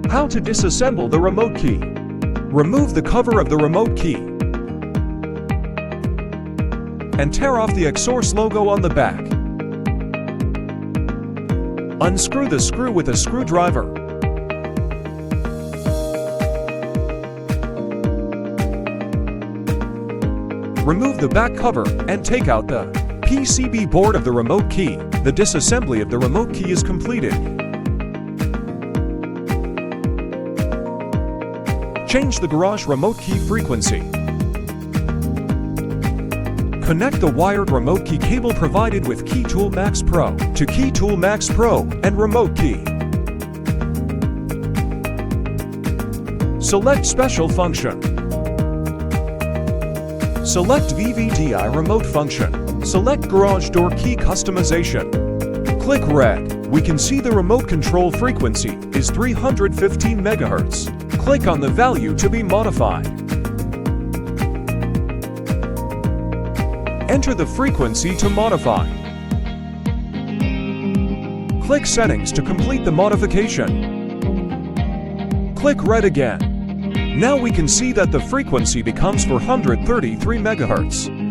How to disassemble the remote key. Remove the cover of the remote key and tear off the Xhorse logo on the back. Unscrew the screw with a screwdriver. Remove the back cover and take out the PCB board of the remote key. The disassembly of the remote key is completed. Change the garage remote key frequency. Connect the wired remote key cable provided with KeyTool Max Pro to KeyTool Max Pro and remote key. Select Special Function. Select VVDI Remote Function. Select Garage Door Key Customization. Click Red. We can see the remote control frequency is 315 MHz. Click on the value to be modified. Enter the frequency to modify. Click Settings to complete the modification. Click Red again. Now we can see that the frequency becomes 433 MHz.